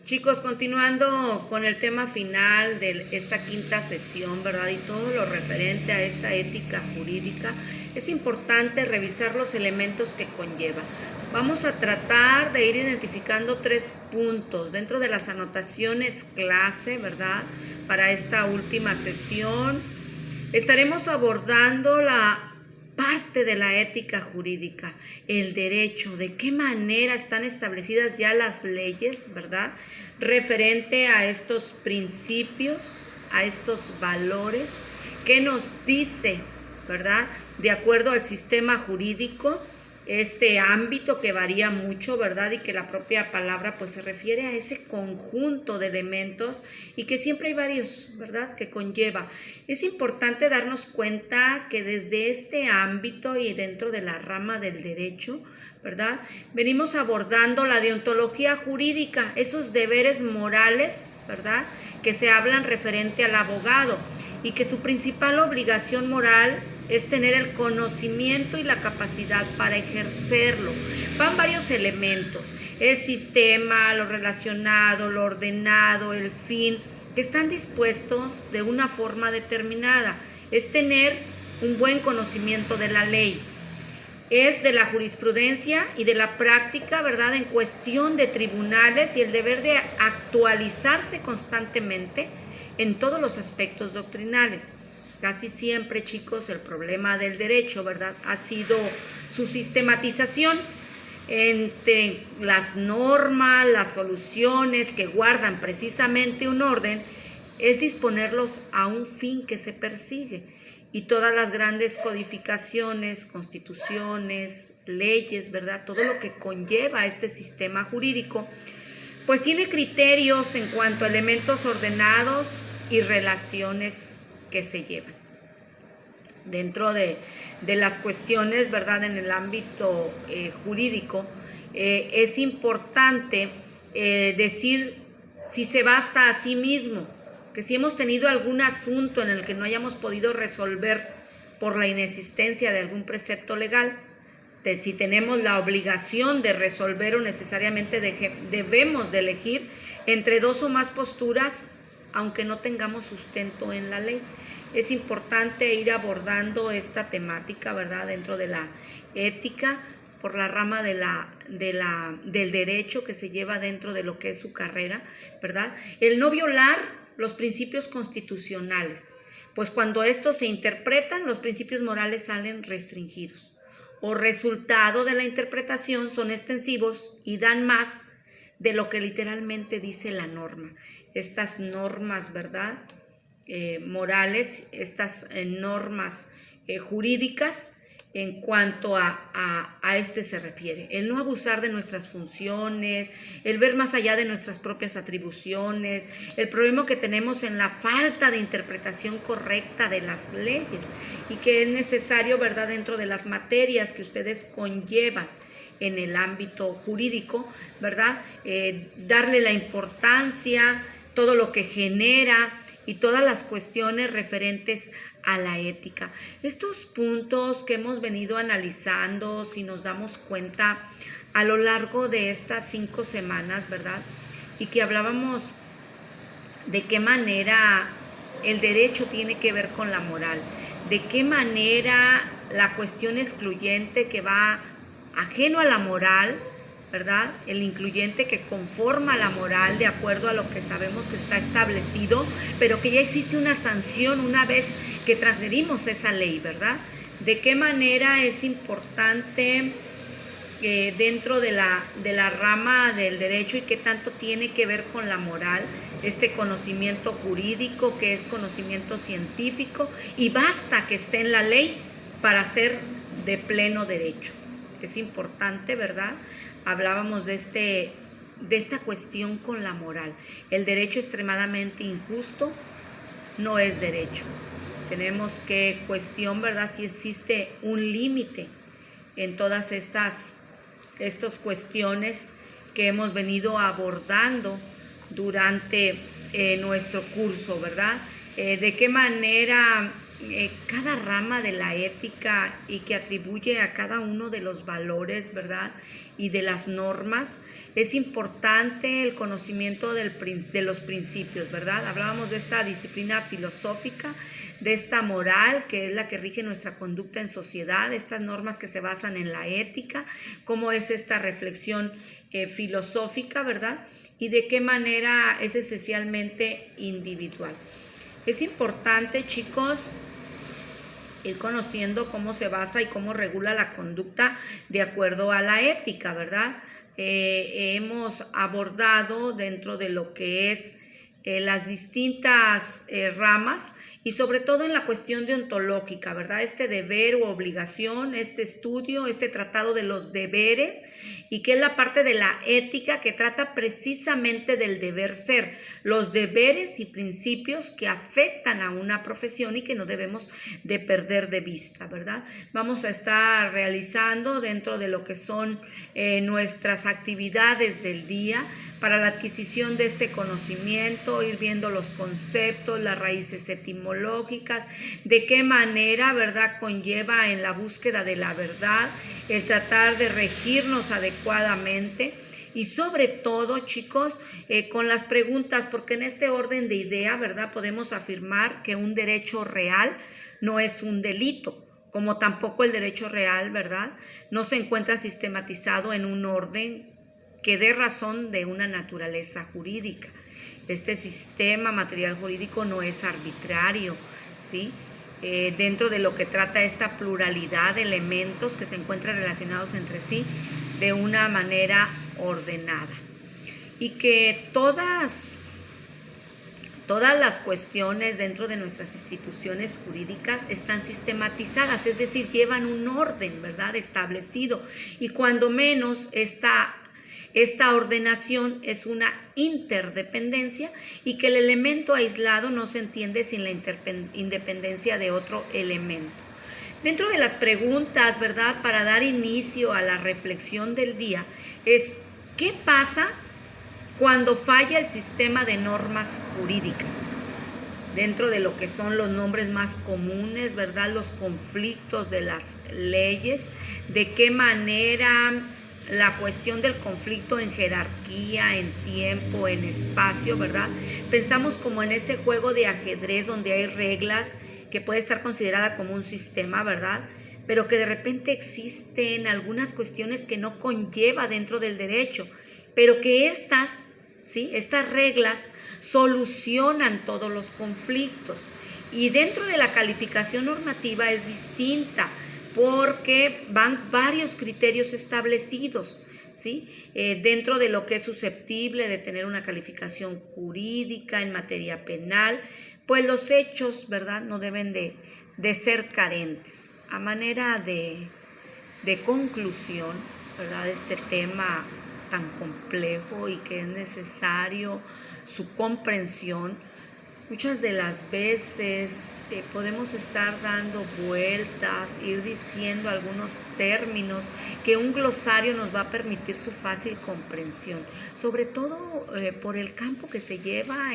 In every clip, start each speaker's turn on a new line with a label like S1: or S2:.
S1: Chicos, continuando con el tema final de esta quinta sesión, ¿verdad? Y todo lo referente a esta ética jurídica, es importante revisar los elementos que conlleva. Vamos a tratar de ir identificando 3 puntos dentro de las anotaciones clase, ¿verdad? Para esta última sesión. Estaremos abordando la parte de la ética jurídica, el derecho, de qué manera están establecidas ya las leyes, ¿verdad? Referente a estos principios, a estos valores, qué nos dice, ¿verdad? De acuerdo al sistema jurídico, este ámbito que varía mucho, ¿verdad? Y que la propia palabra pues se refiere a ese conjunto de elementos y que siempre hay varios, ¿verdad? Que conlleva. Es importante darnos cuenta que desde este ámbito y dentro de la rama del derecho, ¿verdad? Venimos abordando la deontología jurídica, esos deberes morales, ¿verdad? Que se hablan referente al abogado y que su principal obligación moral es tener el conocimiento y la capacidad para ejercerlo. Van varios elementos, el sistema, lo relacionado, lo ordenado, el fin, que están dispuestos de una forma determinada. Es tener un buen conocimiento de la ley. Es de la jurisprudencia y de la práctica, ¿verdad? En cuestión de tribunales y el deber de actualizarse constantemente en todos los aspectos doctrinales. Casi siempre, chicos, el problema del derecho, ¿verdad? Ha sido su sistematización entre las normas, las soluciones que guardan precisamente un orden, es disponerlos a un fin que se persigue. Y todas las grandes codificaciones, constituciones, leyes, ¿verdad? Todo lo que conlleva este sistema jurídico, pues tiene criterios en cuanto a elementos ordenados y relaciones que se llevan. Dentro de las cuestiones, ¿verdad? En el ámbito jurídico, es importante decir si se basta a sí mismo, que si hemos tenido algún asunto en el que no hayamos podido resolver por la inexistencia de algún precepto legal, si tenemos la obligación de resolver o necesariamente debemos de elegir entre 2 o más posturas, aunque no tengamos sustento en la ley. Es importante ir abordando esta temática, ¿verdad? Dentro de la ética, por la rama del derecho que se lleva dentro de lo que es su carrera, ¿verdad? El no violar los principios constitucionales, pues cuando estos se interpretan, los principios morales salen restringidos, o resultado de la interpretación son extensivos y dan más de lo que literalmente dice la norma. Estas normas, ¿verdad? Morales, estas normas jurídicas en cuanto a este se refiere. El no abusar de nuestras funciones, el ver más allá de nuestras propias atribuciones, el problema que tenemos en la falta de interpretación correcta de las leyes y que es necesario, ¿verdad? Dentro de las materias que ustedes conllevan en el ámbito jurídico, ¿verdad? Darle la importancia, todo lo que genera y todas las cuestiones referentes a la ética. Estos puntos que hemos venido analizando, si nos damos cuenta a lo largo de estas 5 semanas, ¿verdad? Y que hablábamos de qué manera el derecho tiene que ver con la moral, de qué manera la cuestión excluyente que va ajeno a la moral, ¿verdad? El incluyente que conforma la moral de acuerdo a lo que sabemos que está establecido, pero que ya existe una sanción una vez que transgredimos esa ley, ¿verdad? De qué manera es importante dentro de la rama del derecho y qué tanto tiene que ver con la moral, este conocimiento jurídico que es conocimiento científico y basta que esté en la ley para ser de pleno derecho. Es importante, ¿verdad? Hablábamos de esta cuestión con la moral. El derecho extremadamente injusto no es derecho. Tenemos que ¿verdad? Si existe un límite en todas estas cuestiones que hemos venido abordando durante nuestro curso, ¿verdad? De qué manera cada rama de la ética y que atribuye a cada uno de los valores, ¿verdad? Y de las normas, es importante el conocimiento de los principios, ¿verdad? Hablábamos de esta disciplina filosófica, de esta moral que es la que rige nuestra conducta en sociedad, estas normas que se basan en la ética, cómo es esta reflexión filosófica, ¿verdad? Y de qué manera es esencialmente individual. Es importante, chicos, ir conociendo cómo se basa y cómo regula la conducta de acuerdo a la ética, ¿verdad? Hemos abordado dentro de lo que es las distintas ramas y sobre todo en la cuestión deontológica, ¿verdad? Este deber u obligación, este estudio, este tratado de los deberes y que es la parte de la ética que trata precisamente del deber ser, los deberes y principios que afectan a una profesión y que no debemos de perder de vista, ¿verdad? Vamos a estar realizando dentro de lo que son nuestras actividades del día para la adquisición de este conocimiento, ir viendo los conceptos, las raíces etimológicas, de qué manera, ¿verdad?, conlleva en la búsqueda de la verdad, el tratar de regirnos adecuadamente y sobre todo, chicos, con las preguntas, porque en este orden de idea, ¿verdad?, podemos afirmar que un derecho real no es un delito, como tampoco el derecho real, ¿verdad?, no se encuentra sistematizado en un orden que dé razón de una naturaleza jurídica. Este sistema material jurídico no es arbitrario, ¿sí? Dentro de lo que trata esta pluralidad de elementos que se encuentran relacionados entre sí de una manera ordenada. Y que todas las cuestiones dentro de nuestras instituciones jurídicas están sistematizadas, es decir, llevan un orden, ¿verdad?, establecido. Y cuando menos esta ordenación es una interdependencia y que el elemento aislado no se entiende sin la independencia de otro elemento. Dentro de las preguntas, ¿verdad?, para dar inicio a la reflexión del día es ¿qué pasa cuando falla el sistema de normas jurídicas? Dentro de lo que son los nombres más comunes, ¿verdad?, los conflictos de las leyes, de qué manera la cuestión del conflicto en jerarquía, en tiempo, en espacio, ¿verdad? Pensamos como en ese juego de ajedrez donde hay reglas que puede estar considerada como un sistema, ¿verdad?, pero que de repente existen algunas cuestiones que no conlleva dentro del derecho, pero que estas reglas solucionan todos los conflictos. Y dentro de la calificación normativa es distinta, porque van varios criterios establecidos, ¿sí? Dentro de lo que es susceptible de tener una calificación jurídica en materia penal, pues los hechos, ¿verdad?, no deben de ser carentes. A manera de conclusión, ¿verdad?, este tema tan complejo y que es necesario su comprensión, muchas de las veces podemos estar dando vueltas, ir diciendo algunos términos que un glosario nos va a permitir su fácil comprensión, sobre todo por el campo que se lleva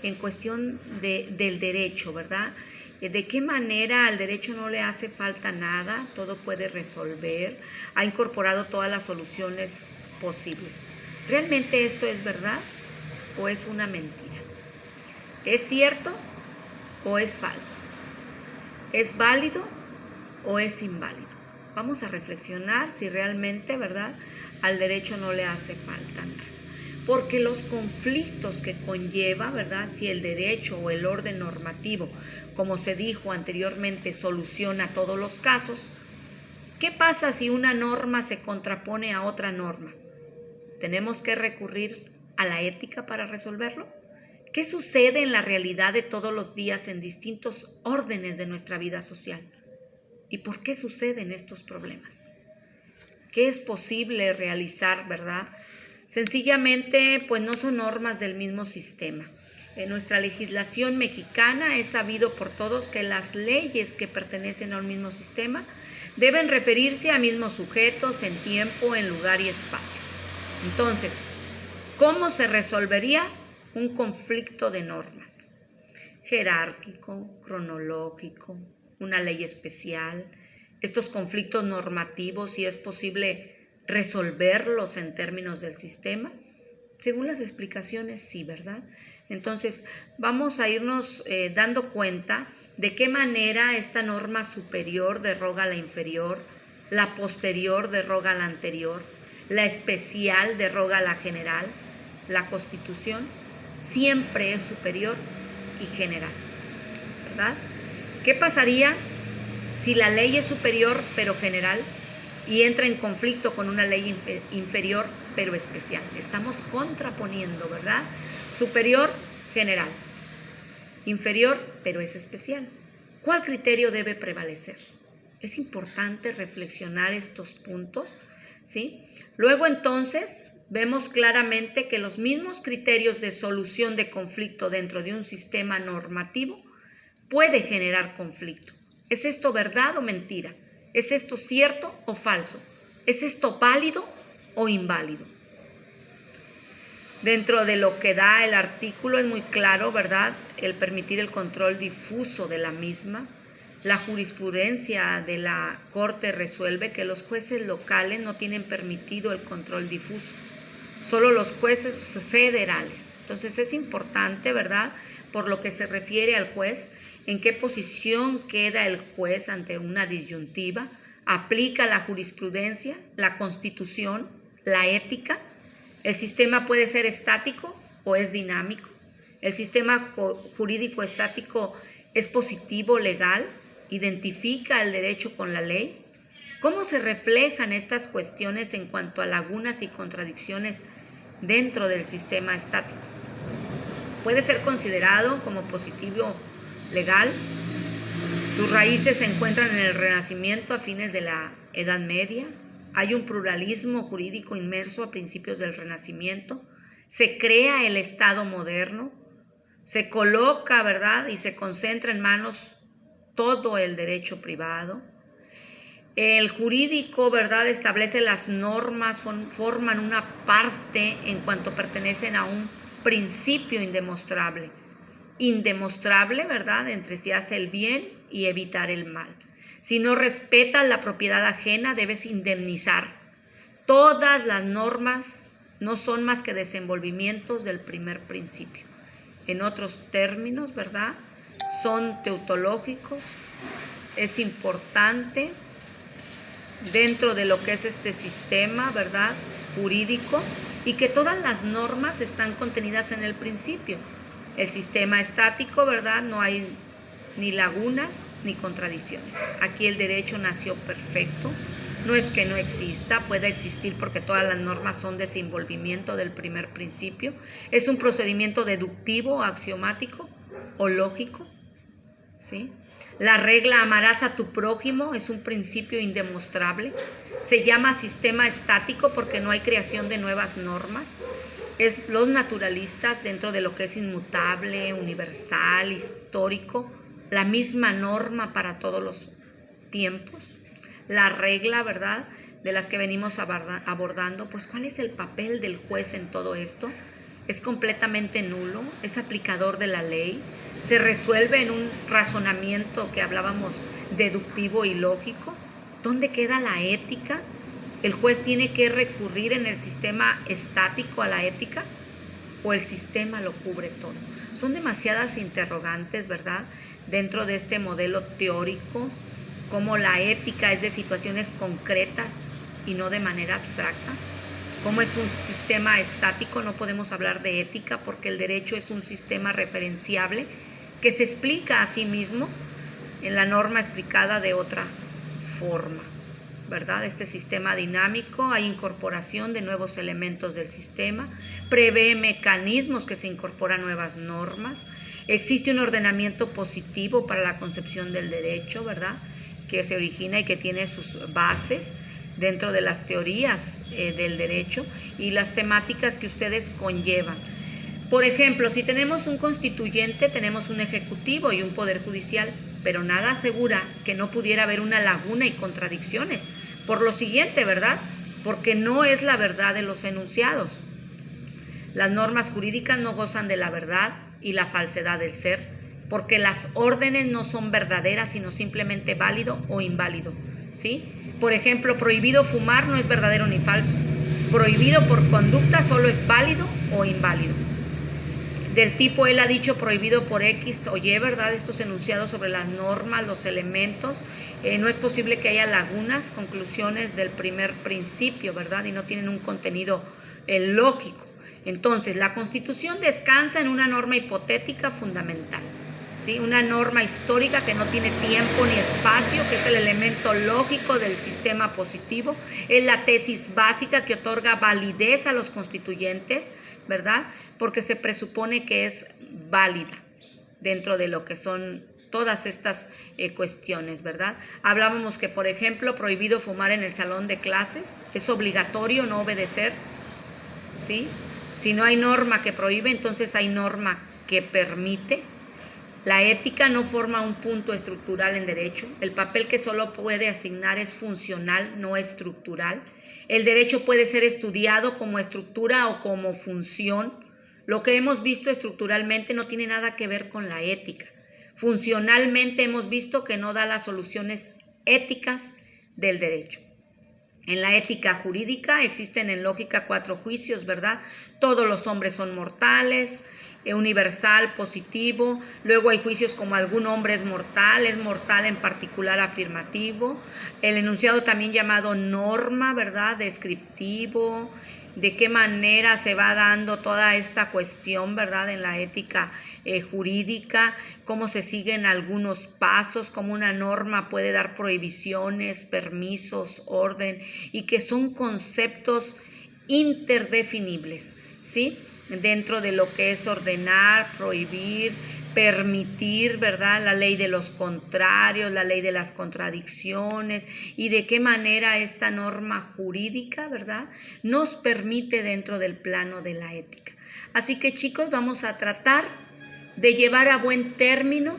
S1: en cuestión del derecho, ¿verdad? De qué manera al derecho no le hace falta nada, todo puede resolver, ha incorporado todas las soluciones posibles. ¿Realmente esto es verdad o es una mentira? ¿Es cierto o es falso? ¿Es válido o es inválido? Vamos a reflexionar si realmente, ¿verdad?, al derecho no le hace falta nada. Porque los conflictos que conlleva, ¿verdad?, si el derecho o el orden normativo, como se dijo anteriormente, soluciona todos los casos, ¿qué pasa si una norma se contrapone a otra norma? ¿Tenemos que recurrir a la ética para resolverlo? ¿Qué sucede en la realidad de todos los días en distintos órdenes de nuestra vida social? ¿Y por qué suceden estos problemas? ¿Qué es posible realizar, verdad? Sencillamente, pues no son normas del mismo sistema. En nuestra legislación mexicana es sabido por todos que las leyes que pertenecen a un mismo sistema deben referirse a mismos sujetos en tiempo, en lugar y espacio. Entonces, ¿cómo se resolvería un conflicto de normas? jerárquico, cronológico, una ley especial, estos conflictos normativos, si es posible resolverlos en términos del sistema. Según las explicaciones, sí, ¿verdad? Entonces, vamos a irnos dando cuenta de qué manera esta norma superior deroga la inferior, la posterior deroga la anterior, la especial deroga la general. La Constitución siempre es superior y general, ¿verdad? ¿Qué pasaría si la ley es superior pero general y entra en conflicto con una ley inferior pero especial? Estamos contraponiendo, ¿verdad? Superior, general. Inferior, pero es especial. ¿Cuál criterio debe prevalecer? Es importante reflexionar estos puntos, ¿sí? Luego entonces vemos claramente que los mismos criterios de solución de conflicto dentro de un sistema normativo puede generar conflicto. ¿Es esto verdad o mentira? ¿Es esto cierto o falso? ¿Es esto válido o inválido? Dentro de lo que da el artículo es muy claro, ¿verdad? El permitir el control difuso de la misma. La jurisprudencia de la Corte resuelve que los jueces locales no tienen permitido el control difuso, solo los jueces federales. Entonces es importante, ¿verdad? Por lo que se refiere al juez, en qué posición queda el juez ante una disyuntiva, aplica la jurisprudencia, la Constitución, la ética. El sistema puede ser estático o es dinámico. El sistema jurídico estático es positivo, legal, identifica el derecho con la ley. ¿Cómo se reflejan estas cuestiones en cuanto a lagunas y contradicciones dentro del sistema estático? Puede ser considerado como positivo legal. Sus raíces se encuentran en el Renacimiento a fines de la Edad Media. Hay un pluralismo jurídico inmerso a principios del Renacimiento. Se crea el Estado moderno. Se coloca, ¿verdad? Y se concentra en manos todo el derecho privado. El jurídico, ¿verdad?, establece las normas, forman una parte en cuanto pertenecen a un principio indemostrable. Indemostrable, ¿verdad?, entre si hace el bien y evitar el mal. Si no respetas la propiedad ajena, debes indemnizar. Todas las normas no son más que desenvolvimientos del primer principio. En otros términos, ¿verdad?, son teutológicos. Es importante dentro de lo que es este sistema, ¿verdad?, jurídico, y que todas las normas están contenidas en el principio. El sistema estático, ¿verdad?, no hay ni lagunas ni contradicciones. Aquí el derecho nació perfecto. No es que no exista, puede existir porque todas las normas son desenvolvimiento del primer principio. Es un procedimiento deductivo, axiomático o lógico, ¿sí? La regla amarás a tu prójimo es un principio indemostrable. Se llama sistema estático porque no hay creación de nuevas normas. Es los naturalistas, dentro de lo que es inmutable, universal, histórico, la misma norma para todos los tiempos. La regla, ¿verdad?, de las que venimos abordando, pues ¿cuál es el papel del juez en todo esto? Es completamente nulo, es aplicador de la ley, se resuelve en un razonamiento que hablábamos deductivo y lógico. ¿Dónde queda la ética? ¿El juez tiene que recurrir en el sistema estático a la ética o el sistema lo cubre todo? Son demasiadas interrogantes, ¿verdad?, dentro de este modelo teórico, como la ética es de situaciones concretas y no de manera abstracta. Como es un sistema estático, no podemos hablar de ética porque el derecho es un sistema referenciable que se explica a sí mismo en la norma explicada de otra forma, ¿verdad? Este sistema dinámico, hay incorporación de nuevos elementos del sistema, prevé mecanismos que se incorporan nuevas normas, existe un ordenamiento positivo para la concepción del derecho, ¿verdad?, que se origina y que tiene sus bases dentro de las teorías del derecho y las temáticas que ustedes conllevan. Por ejemplo, si tenemos un constituyente, tenemos un ejecutivo y un poder judicial, pero nada asegura que no pudiera haber una laguna y contradicciones. Por lo siguiente, ¿verdad?, porque no es la verdad de los enunciados. Las normas jurídicas no gozan de la verdad y la falsedad del ser. porque las órdenes no son verdaderas, sino simplemente válido o inválido, ¿sí? Por ejemplo, prohibido fumar no es verdadero ni falso. Prohibido por conducta solo es válido o inválido. Del tipo, él ha dicho prohibido por X o Y, ¿verdad? Estos enunciados sobre las normas, los elementos. No es posible que haya lagunas, conclusiones del primer principio, ¿verdad? Y no tienen un contenido lógico. Entonces, la Constitución descansa en una norma hipotética fundamental, ¿sí? Una norma histórica que no tiene tiempo ni espacio, que es el elemento lógico del sistema positivo. Es la tesis básica que otorga validez a los constituyentes, ¿verdad? Porque se presupone que es válida dentro de lo que son todas estas cuestiones, ¿verdad? Hablábamos que, por ejemplo, prohibido fumar en el salón de clases, es obligatorio no obedecer, ¿sí? Si no hay norma que prohíbe, entonces hay norma que permite. La ética no forma un punto estructural en derecho. El papel que solo puede asignar es funcional, no estructural. El derecho puede ser estudiado como estructura o como función. Lo que hemos visto estructuralmente no tiene nada que ver con la ética. Funcionalmente hemos visto que no da las soluciones éticas del derecho. En la ética jurídica existen en lógica 4 juicios, ¿verdad? Todos los hombres son mortales, universal, positivo. Luego hay juicios como algún hombre es mortal en particular afirmativo. El enunciado también llamado norma, ¿verdad? Descriptivo. De qué manera se va dando toda esta cuestión, ¿verdad? En la ética jurídica, cómo se siguen algunos pasos, cómo una norma puede dar prohibiciones, permisos, orden, y que son conceptos interdefinibles, ¿sí? Dentro de lo que es ordenar, prohibir, permitir, ¿verdad? La ley de los contrarios, la ley de las contradicciones, y de qué manera esta norma jurídica, ¿verdad?, nos permite dentro del plano de la ética. Así que, chicos, vamos a tratar de llevar a buen término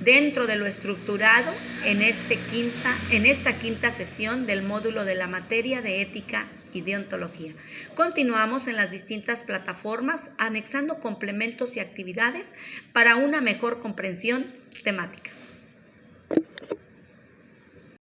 S1: dentro de lo estructurado en esta quinta sesión del módulo de la materia de ética y deontología. Continuamos en las distintas plataformas anexando complementos y actividades para una mejor comprensión temática.